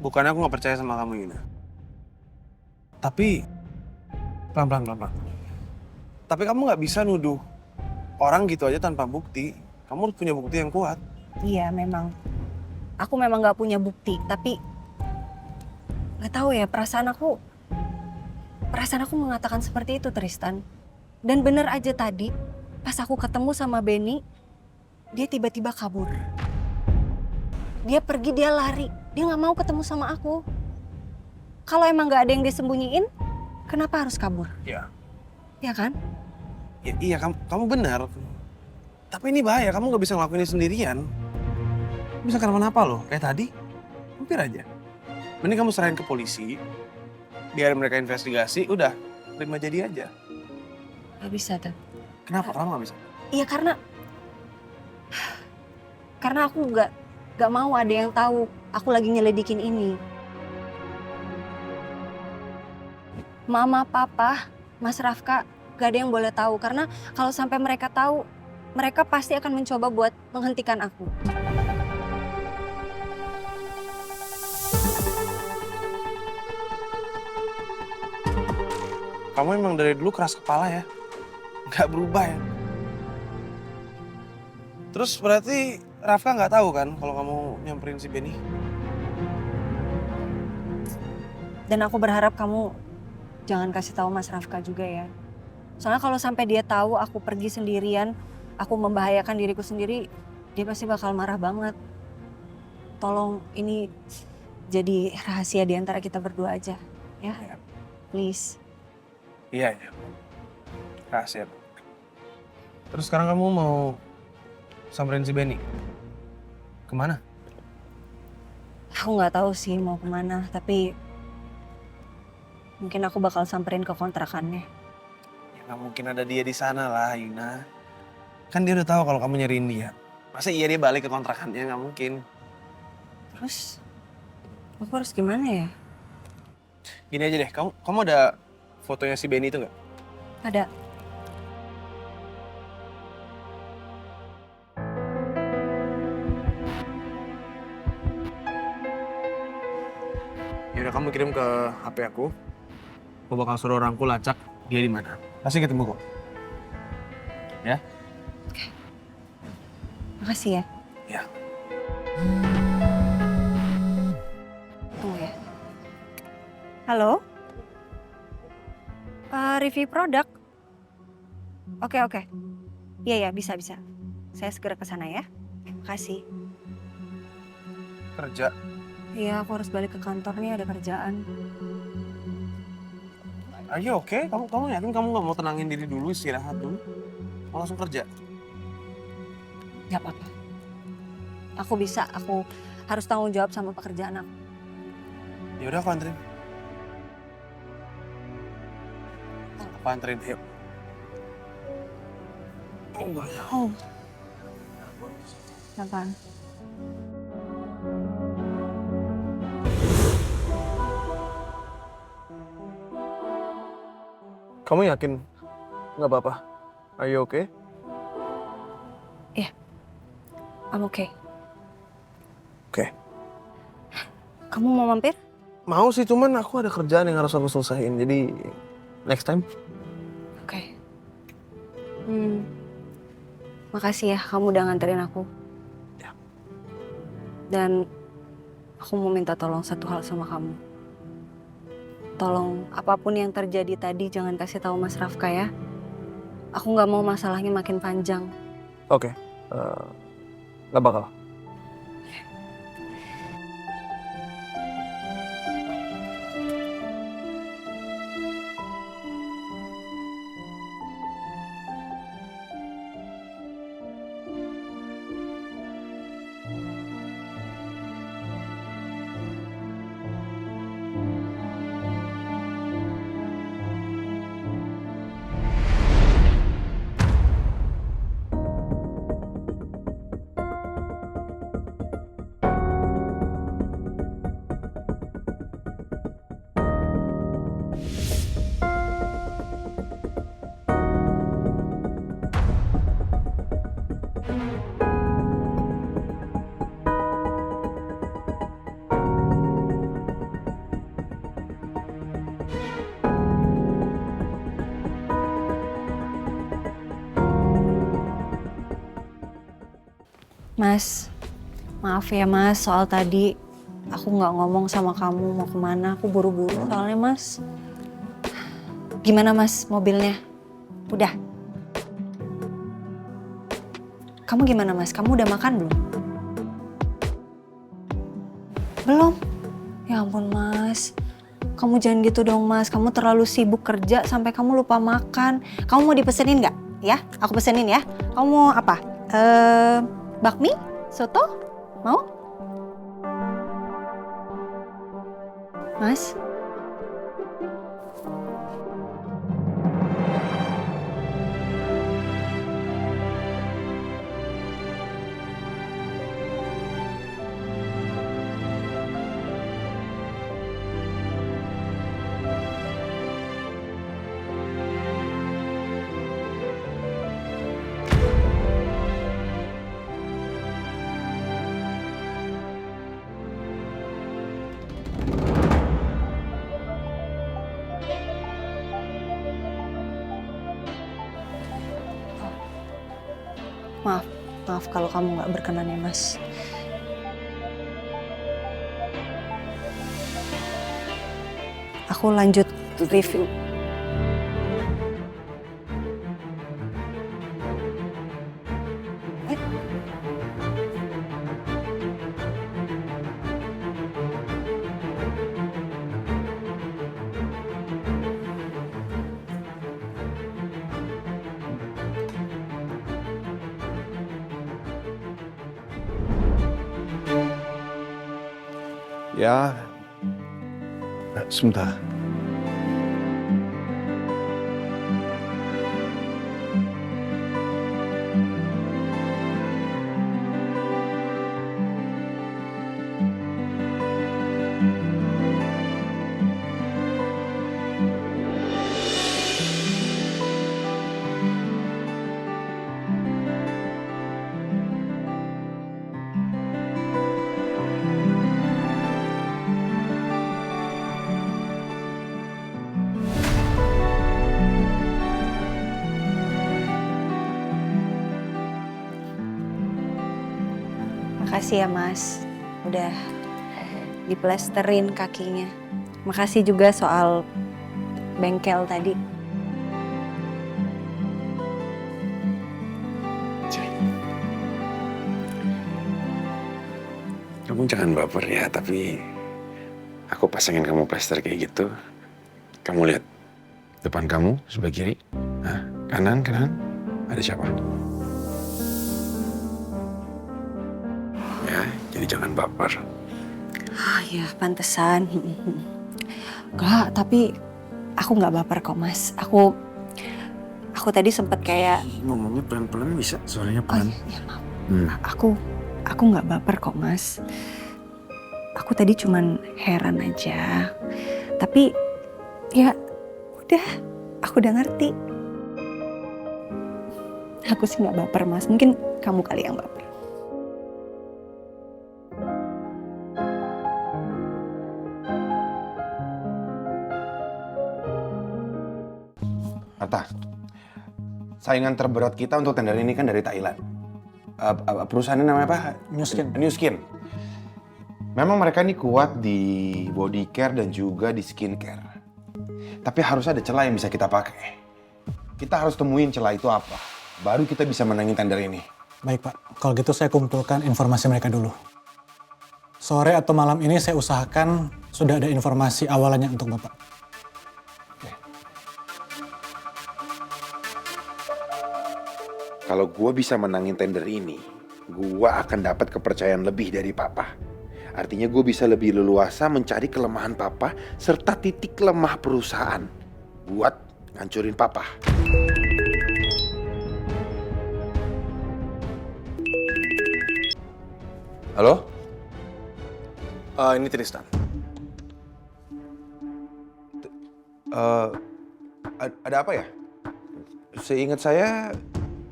Bukannya aku nggak percaya sama kamu, Yuna. Tapi, pelan-pelan. Tapi kamu nggak bisa nuduh orang gitu aja tanpa bukti. Kamu harus punya bukti yang kuat. Iya memang. Aku memang nggak punya bukti, tapi nggak tahu ya perasaan aku mengatakan seperti itu, Tristan. Dan bener aja tadi pas aku ketemu sama Benny, dia tiba-tiba kabur. Dia pergi, dia lari, dia nggak mau ketemu sama aku. Kalau emang nggak ada yang disembunyiin, kenapa harus kabur? Ya. Ya kan? Ya, iya, kamu benar. Tapi ini bahaya, kamu nggak bisa ngelakuin ini sendirian. Bisa kenapa-napa loh, kayak tadi. Hampir aja. Mending kamu serahin ke polisi, biar mereka investigasi, udah, terima jadi aja. Gak bisa tuh. Kenapa kamu nggak bisa? Iya karena aku nggak mau ada yang tahu aku lagi nyelidikin ini. Mama, Papa, Mas Rafka, gak ada yang boleh tahu karena kalau sampai mereka tahu, mereka pasti akan mencoba buat menghentikan aku. Kamu emang dari dulu keras kepala ya, nggak berubah ya. Terus berarti Rafka nggak tahu kan kalau kamu nyamperin si Benny? Dan aku berharap kamu jangan kasih tahu Mas Rafka juga ya. Soalnya kalau sampai dia tahu aku pergi sendirian, aku membahayakan diriku sendiri, dia pasti bakal marah banget. Tolong ini jadi rahasia di antara kita berdua aja, ya? Ya. Please. Iya. Rahasia. Terus sekarang kamu mau samperin si Benny? Kemana? Aku nggak tahu sih mau kemana, tapi mungkin aku bakal samperin ke kontrakannya. Ya nggak mungkin ada dia di sana lah, Yuna. Kan dia udah tahu kalau kamu nyariin dia. Masa iya dia balik ke kontrakannya? Nggak mungkin. Terus aku harus gimana ya? Gini aja deh, kamu ada fotonya si Benny itu nggak? Ada. Ya udah kamu kirim ke HP aku. Aku bakal suruh orangku lacak dia di mana. Pasti ketemu kok. Ya? Makasih ya. Ya. Tunggu ya. Halo? Review produk? Oke. Iya, bisa. Saya segera ke sana ya. Makasih. Kerja. Iya, aku harus balik ke kantor nih, ada kerjaan. Are you okay? Kamu yakin kamu nggak mau tenangin diri dulu, istirahat dulu? Mau langsung kerja? Gak apa-apa. Aku bisa, aku harus tanggung jawab sama pekerjaan aku. Ya udah aku anterin. Aku anterin, yuk. Oh. Kenapa? Kamu yakin nggak apa-apa? Are you okay? I'm okay. Oke. Kamu mau mampir? Mau sih, cuman aku ada kerjaan yang harus aku selesaiin. Jadi next time. Oke. Makasih ya kamu udah nganterin aku. Ya. Dan aku mau minta tolong satu hal sama kamu. Tolong apapun yang terjadi tadi jangan kasih tahu Mas Rafka ya. Aku nggak mau masalahnya makin panjang. Oke. Nggak bakal. Mas, maaf ya Mas, soal tadi aku nggak ngomong sama kamu mau kemana. Aku buru-buru soalnya Mas. Gimana Mas mobilnya? Udah? Kamu gimana Mas? Kamu udah makan belum? Belum? Ya ampun Mas. Kamu jangan gitu dong Mas. Kamu terlalu sibuk kerja sampai kamu lupa makan. Kamu mau dipesenin nggak? Ya, aku pesenin ya. Kamu mau apa? Bakmi? Soto? Mau? Mas? Maaf, maaf kalau kamu nggak berkenan ya Mas. Aku lanjut review. Eh, Ya, sebentar. Makasih ya Mas, udah diplesterin kakinya. Makasih juga soal bengkel tadi. Kamu jangan baper ya, tapi aku pasangin kamu plester kayak gitu. Kamu lihat depan kamu sebelah kiri, nah, kanan, ada siapa? Ya, jadi jangan baper. Ah ya, pantesan. Enggak, tapi aku nggak baper kok Mas. Aku tadi sempet kayak, Ngomongnya pelan-pelan bisa, suaranya oh pelan. ya maaf. Aku nggak baper kok Mas. Aku tadi cuman heran aja. Tapi ya udah, aku udah ngerti. Aku sih nggak baper Mas. Mungkin kamu kali yang baper. Marta, saingan terberat kita untuk tender ini kan dari Thailand. Perusahaannya namanya apa? New Skin. New Skin. Memang mereka ini kuat di body care dan juga di skin care. Tapi harus ada celah yang bisa kita pakai. Kita harus temuin celah itu apa. Baru kita bisa menangin tender ini. Baik Pak, kalau gitu saya kumpulkan informasi mereka dulu. Sore atau malam ini saya usahakan sudah ada informasi awalnya untuk Bapak. Kalau gue bisa menangin tender ini, gue akan dapat kepercayaan lebih dari Papa. Artinya gue bisa lebih leluasa mencari kelemahan Papa serta titik lemah perusahaan buat ngancurin Papa. Halo? Ini Tristan. Ada apa ya? Seingat saya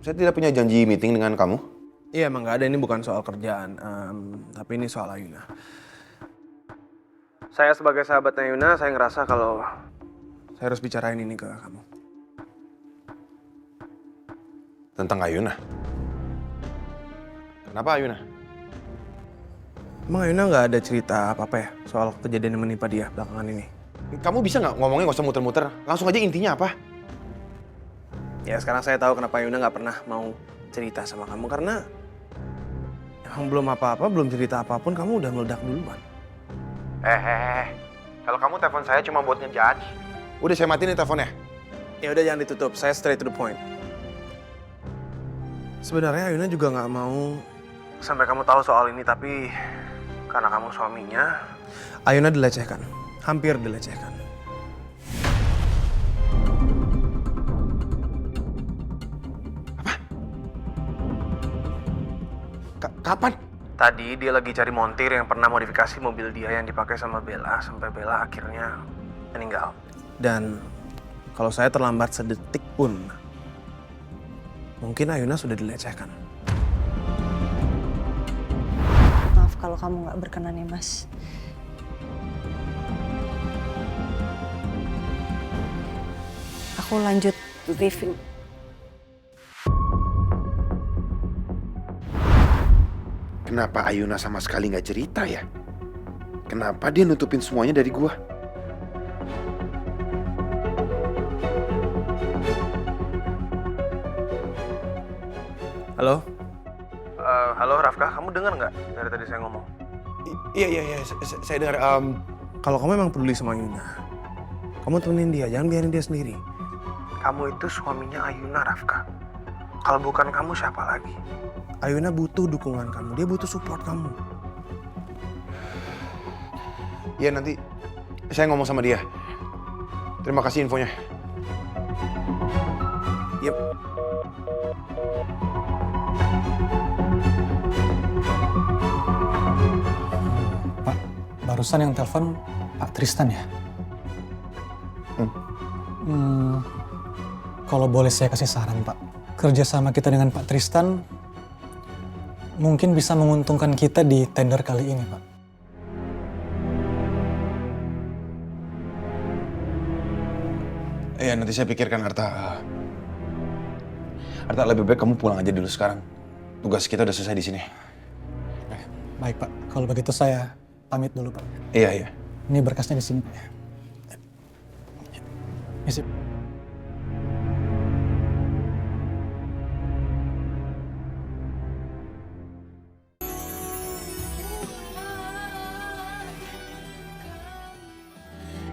tidak punya janji meeting dengan kamu. Iya emang nggak ada, ini bukan soal kerjaan, tapi ini soal Ayuna. Saya sebagai sahabatnya Ayuna, saya ngerasa kalau saya harus bicarain ini ke kamu. Tentang Ayuna? Kenapa Ayuna? Emang Ayuna nggak ada cerita apa-apa ya soal kejadian yang menimpa dia belakangan ini? Kamu bisa nggak ngomongnya nggak usah muter-muter? Langsung aja intinya apa? Ya sekarang saya tahu kenapa Ayuna nggak pernah mau cerita sama kamu karena emang belum apa-apa, belum cerita apapun kamu udah meledak duluan. Kalau kamu telepon saya cuma buat ngejudge. Udah saya matiin nih teleponnya. Ya udah jangan ditutup, saya straight to the point. Sebenarnya Ayuna juga nggak mau sampai kamu tahu soal ini, tapi karena kamu suaminya, Ayuna dilecehkan, hampir dilecehkan. Kapan? Tadi dia lagi cari montir yang pernah modifikasi mobil dia yang dipakai sama Bella, sampai Bella akhirnya meninggal. Dan kalau saya terlambat sedetik pun, mungkin Ayuna sudah dilecehkan. Maaf kalau kamu nggak berkenan ya, Mas. Aku lanjut review. Kenapa Ayuna sama sekali nggak cerita ya? Kenapa dia nutupin semuanya dari gua? Halo? Halo Rafka, kamu dengar nggak dari tadi saya ngomong? Iya, saya dengar. Kalau kamu emang peduli sama Ayuna, kamu temenin dia, jangan biarin dia sendiri. Kamu itu suaminya Ayuna, Rafka. Kalau bukan kamu, siapa lagi? Ayuna butuh dukungan kamu, dia butuh support kamu. Iya nanti saya ngomong sama dia. Terima kasih infonya. Yep. Pak, barusan yang telepon Pak Tristan ya? Kalau boleh saya kasih saran, Pak. Kerjasama kita dengan Pak Tristan mungkin bisa menguntungkan kita di tender kali ini, Pak. Iya nanti saya pikirkan Arta. Arta lebih baik kamu pulang aja dulu sekarang. Tugas kita udah selesai di sini. Baik, Pak. Kalau begitu saya pamit dulu, Pak. Iya. Ini berkasnya di sini, Pak. Misi.